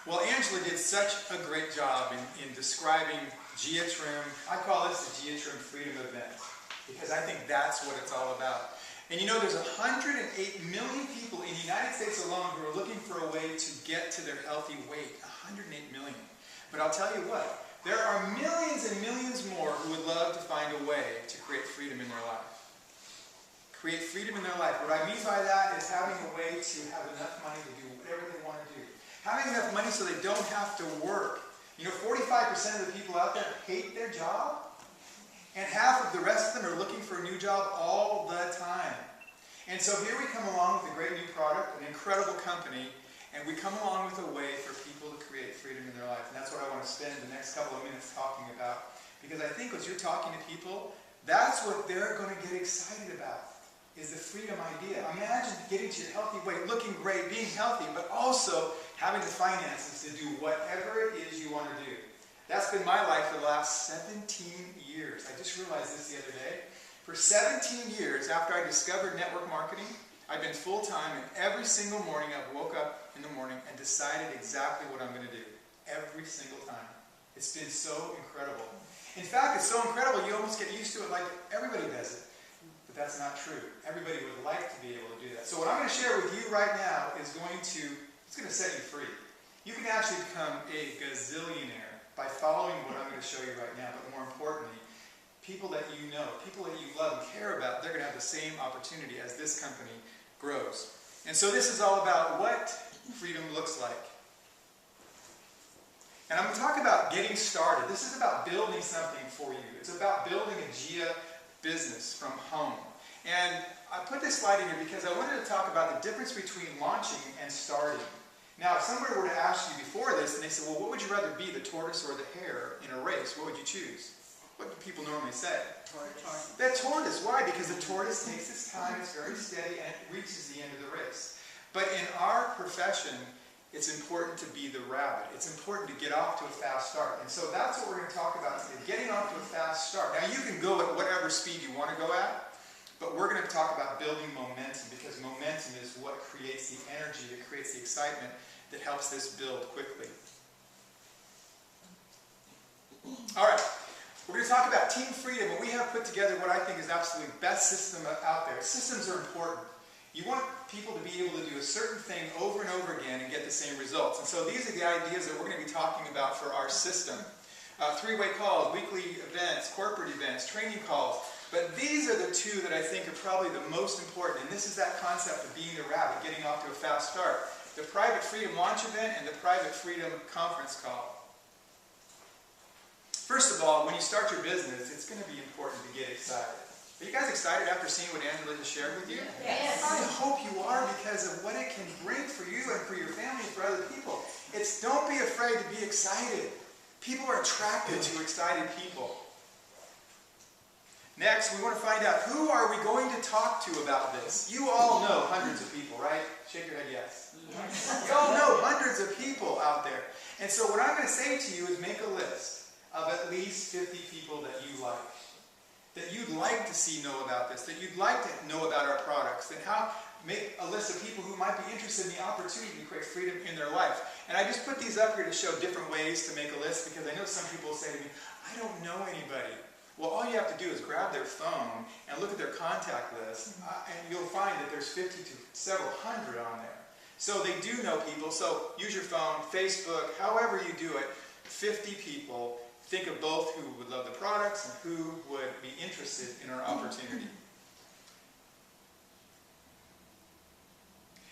Well, Angela did such a great job in describing GIA Trim. I call this the GIA Trim Freedom Event because I think that's what it's all about. And you know, there's 108 million people in the United States alone who are looking for a way to get to their healthy weight. 108 million. But I'll tell you what, there are millions and millions more who would love to find a way to create freedom in their life. Create freedom in their life. What I mean by that is having a way to have enough money to do whatever they want to do. Having enough money so they don't have to work. You know, 45% of the people out there hate their job, and half of the rest of them are looking for a new job all the time. And so here we come along with a great new product, an incredible company, and we come along with a way for people to create freedom in their life. And that's what I want to spend the next couple of minutes talking about. Because I think as you're talking to people, that's what they're going to get excited about, is the freedom idea. Imagine getting to your healthy weight, looking great, being healthy, but also having the finances to do whatever it is you want to do. That's been my life for the last 17 years. I just realized this the other day. For 17 years after I discovered network marketing, I've been full-time, and every single morning I've woke up in the morning and decided exactly what I'm going to do. Every single time. It's been so incredible. In fact, it's so incredible you almost get used to it like everybody does it. But that's not true. Everybody would like to be able to do that. So what I'm going to share with you right now is going to set you free. You can actually become a gazillionaire by following what I'm going to show you right now. But more importantly, people that you know, people that you love and care about, they're going to have the same opportunity as this company grows. And so this is all about what freedom looks like. And I'm going to talk about getting started. This is about building something for you. It's about building a GIA business from home. And I put this slide in here because I wanted to talk about the difference between launching and starting. Now, if somebody were to ask you before this, and they said, well, what would you rather be, the tortoise or the hare in a race? What would you choose? What do people normally say? Tortoise. The tortoise. Why? Because the tortoise takes its time, it's very steady, and it reaches the end of the race. But in our profession, it's important to be the rabbit. It's important to get off to a fast start. And so that's what we're going to talk about today, getting off to a fast start. Now, you can go at whatever speed you want to go at, but we're going to talk about building momentum, because momentum is what creates the energy, that creates the excitement that helps this build quickly. All right. We're going to talk about team freedom, and we have put together what I think is absolutely best system out there. Systems are important. You want people to be able to do a certain thing over and over again and get the same results. And so these are the ideas that we're going to be talking about for our system. Three-way calls, weekly events, corporate events, training calls. But these are the two that I think are probably the most important. And this is that concept of being the rabbit, getting off to a fast start. The Private Freedom Launch Event and the Private Freedom Conference Call. First of all, when you start your business, it's going to be important to get excited. Are you guys excited after seeing what Angela has shared with you? Yes. I hope you are, because of what it can bring for you and for your family and for other people. Don't be afraid to be excited. People are attracted to excited people. Next, we want to find out, who are we going to talk to about this? You all know hundreds of people, right? Shake your head yes. You all know hundreds of people out there. And so what I'm going to say to you is make a list of at least 50 people that you like. That you'd like to see know about this, that you'd like to know about our products, and make a list of people who might be interested in the opportunity to create freedom in their life. And I just put these up here to show different ways to make a list, because I know some people say to me, I don't know anybody. Well, all you have to do is grab their phone and look at their contact list, and you'll find that there's 50 to several hundred on there. So they do know people, so use your phone, Facebook, however you do it, 50 people. Think of both who would love the products and who would be interested in our opportunity.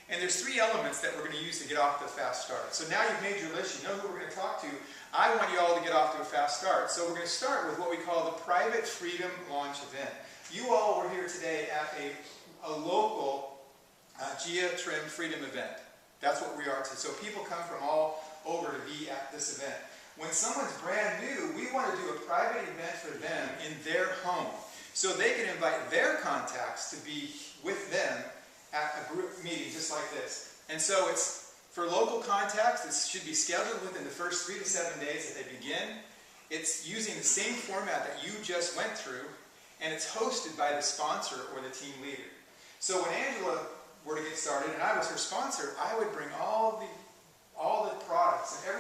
And there's three elements that we're going to use to get off to a fast start. So now you've made your list, you know who we're going to talk to. I want you all to get off to a fast start. So we're going to start with what we call the Private Freedom Launch Event. You all were here today at a local GIA Trim Freedom event. That's what we are today. So people come from all over to be at this event. When someone's brand new, we want to do a private event for them in their home, so they can invite their contacts to be with them at a group meeting just like this. And so it's for local contacts. It should be scheduled within the first 3 to 7 days that they begin. It's using the same format that you just went through, and it's hosted by the sponsor or the team leader. So when Angela were to get started and I was her sponsor, I would bring all the products and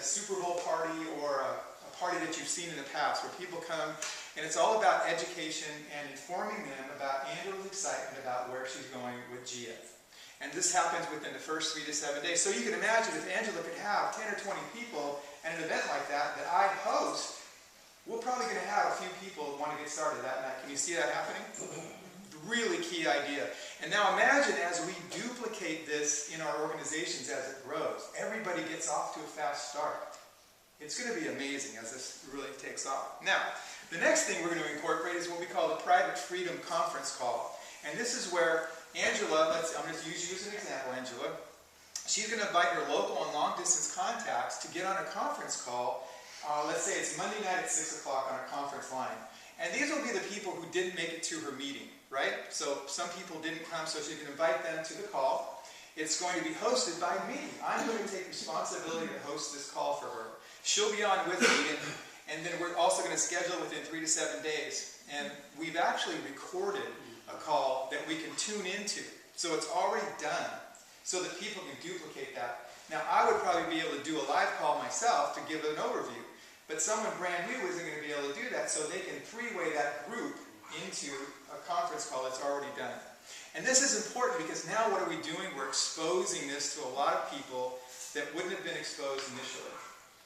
Super Bowl party or a party that you've seen in the past where people come and it's all about education and informing them about Angela's excitement about where she's going with GIA. And this happens within the first 3 to 7 days. So you can imagine if Angela could have 10 or 20 people at an event like that I host, we're probably going to have a few people want to get started that night. Can you see that happening? Really key idea. And now imagine as we duplicate this in our organizations as it grows, everybody gets off to a fast start. It's going to be amazing as this really takes off. Now, the next thing we're going to incorporate is what we call the Private Freedom Conference Call. And this is where Angela, I'm going to use you as an example, Angela. She's going to invite her local and long-distance contacts to get on a conference call. Let's say it's Monday night at 6 o'clock on a conference line. And these will be the people who didn't make it to her meeting, right? So some people didn't come, so she can invite them to the call. It's going to be hosted by me. I'm going to take responsibility to host this call for her. She'll be on with me, and then we're also going to schedule within 3 to 7 days. And we've actually recorded a call that we can tune into. So it's already done, so that people can duplicate that. Now, I would probably be able to do a live call myself to give an overview. But someone brand new isn't going to be able to do that, so they can three-way that group into a conference call that's already done. And this is important because now what are we doing? We're exposing this to a lot of people that wouldn't have been exposed initially.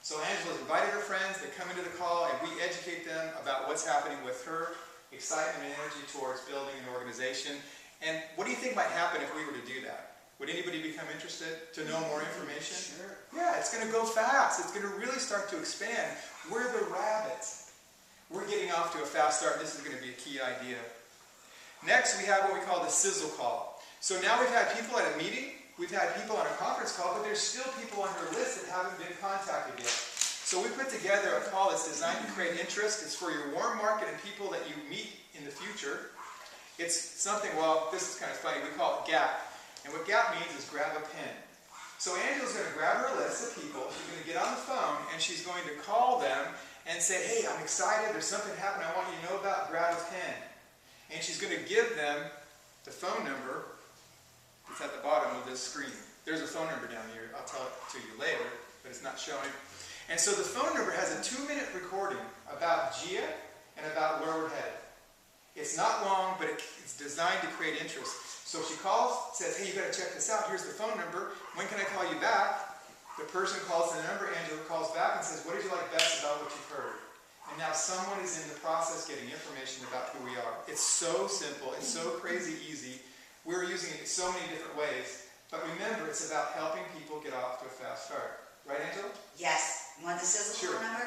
So Angela's invited her friends, they come into the call, and we educate them about what's happening with her excitement and energy towards building an organization. And what do you think might happen if we were to do that? Would anybody become interested to know more information? Sure. Yeah, it's going to go fast. It's going to really start to expand. We're the rabbits. We're getting off to a fast start. This is going to be a key idea. Next, we have what we call the Sizzle Call. So now we've had people at a meeting. We've had people on a conference call, but there's still people on her list that haven't been contacted yet. So we put together a call that's designed to create interest. It's for your warm market and people that you meet in the future. It's something, well, this is kind of funny. We call it GAP. And what GAP means is grab a pen. So Angela's going to grab her list of people. She's going to get on the phone, and she's going to call them and say, hey, I'm excited. There's something happening I want you to know about. Grab a pen. And she's going to give them the phone number. It's at the bottom of this screen. There's a phone number down here. I'll tell it to you later, but it's not showing. And so the phone number has a 2-minute recording about GIA and about where we're headed. It's not long, but it's designed to create interest. So she calls, says, hey, you got to check this out. Here's the phone number. When can I call you back? The person calls the number. Angela calls back and says, what did you like best about what you've heard? And now someone is in the process getting information about who we are. It's so simple. It's so crazy easy. We're using it in so many different ways. But remember, it's about helping people get off to a fast start. Right, Angela? Yes. You want the Sizzle Call number?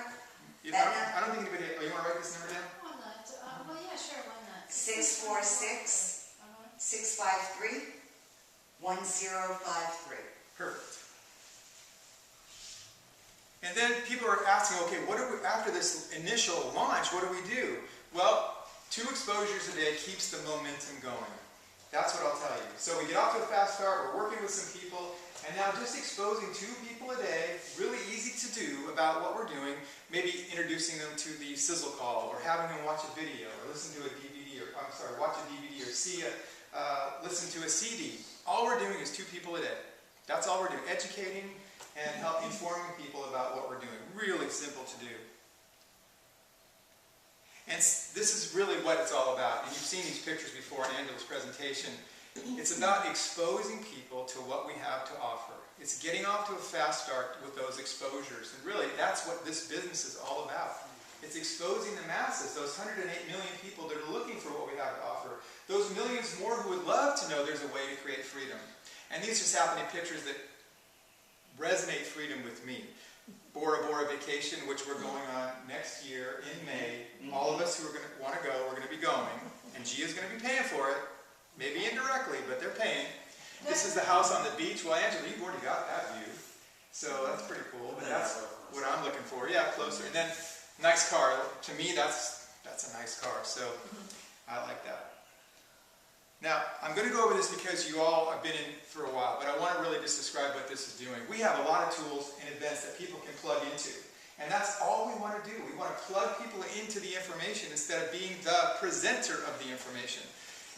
I don't think anybody... Oh, you want to write this number down? Why not? Well, yeah, sure, why not? 646-653-1053. Perfect. And then people are asking, okay, what do we, after this initial launch, what do we do? Well, 2 exposures a day keeps the momentum going. That's what I'll tell you. So we get off to a fast start, we're working with some people, and now just exposing 2 people a day, really easy to do about what we're doing, maybe introducing them to the Sizzle Call, or having them watch a video, or listen to a DVD, or watch a DVD, or listen to a CD. All we're doing is 2 people a day. That's all we're doing, educating and informing people about what we're doing. Really simple to do. And this is really what it's all about. And you've seen these pictures before in Angela's presentation. It's about exposing people to what we have to offer. It's getting off to a fast start with those exposures. And really, that's what this business is all about. It's exposing the masses, those 108 million people that are looking for what we have to offer. Those millions more who would love to know there's a way to create freedom. And these just happen to be pictures that resonate freedom with me. Bora Bora vacation, which we're going on next year in May. All of us who are going to want to go, we're going to be going. And GIA is going to be paying for it. Maybe indirectly, but they're paying. This is the house on the beach. Well, Angela, you've already got that view. So that's pretty cool. But that's what I'm looking for. Yeah, closer. And then, nice car. To me, that's a nice car. So I like that. Now, I'm going to go over this because you all have been in for a while, but I want to really just describe what this is doing. We have a lot of tools and events that people can plug into. And that's all we want to do. We want to plug people into the information instead of being the presenter of the information.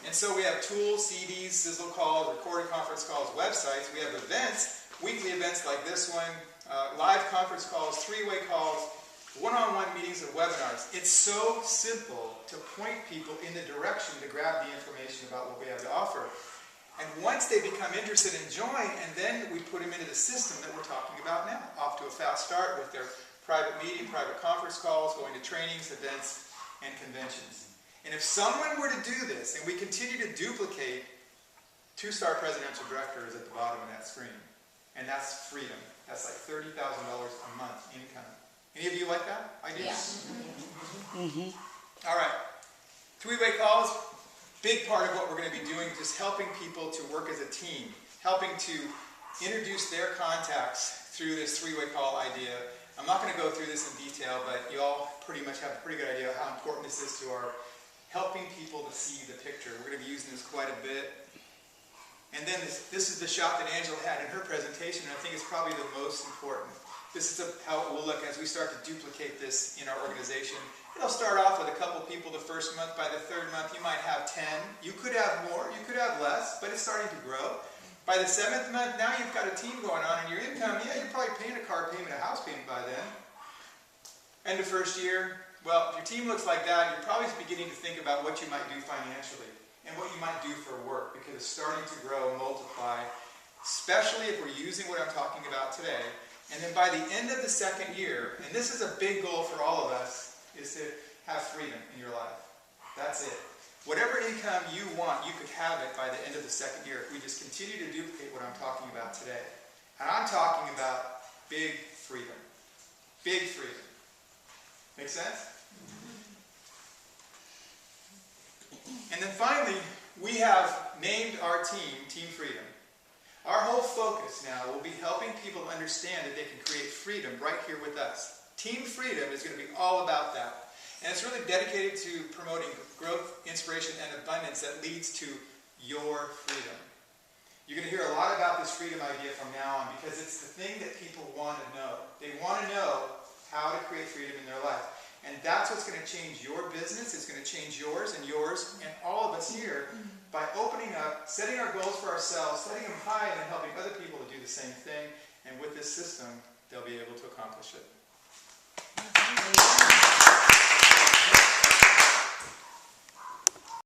And so we have tools, CDs, Sizzle Calls, recorded conference calls, websites. We have events, weekly events like this one, live conference calls, three-way calls, one-on-one meetings and webinars. It's so simple to point people in the direction to grab the information about what we have to offer. And once they become interested and join, and then we put them into the system that we're talking about now, off to a fast start with their private meeting, private conference calls, going to trainings, events, and conventions. And if someone were to do this, and we continue to duplicate, 2-star presidential director is at the bottom of that screen. And that's freedom. That's like $30,000 a month income. Any of you like that? I do. Yeah. All right. Three-way calls, big part of what we're going to be doing, just helping people to work as a team, helping to introduce their contacts through this three-way call idea. I'm not going to go through this in detail, but you all pretty much have a pretty good idea of how important this is to our helping people to see the picture. We're going to be using this quite a bit. And then this is the shot that Angela had in her presentation, and I think it's probably the most important. This is how it will look as we start to duplicate this in our organization. It'll start off with a couple people the first month. By the third month, you might have 10. You could have more, you could have less, but it's starting to grow. By the 7th month, now you've got a team going on, and your income, yeah, you're probably paying a car payment, a house payment by then. End of first year, well, if your team looks like that, you're probably beginning to think about what you might do financially and what you might do for work, because it's starting to grow, multiply, especially if we're using what I'm talking about today. And then by the end of the second year, and this is a big goal for all of us, is to have freedom in your life. That's it. Whatever income you want, you could have it by the end of the second year if we just continue to duplicate what I'm talking about today. And I'm talking about big freedom. Big freedom. Make sense? And then finally, we have named our team, Team Freedom. Our whole focus now will be helping people understand that they can create freedom right here with us. Team Freedom is going to be all about that. And it's really dedicated to promoting growth, inspiration, and abundance that leads to your freedom. You're going to hear a lot about this freedom idea from now on, because it's the thing that people want to know. They want to know how to create freedom in their life. And that's what's going to change your business. It's going to change yours and all of us here by opening up, setting our goals for ourselves, setting them high, and then helping other people to do the same thing. And with this system, they'll be able to accomplish it.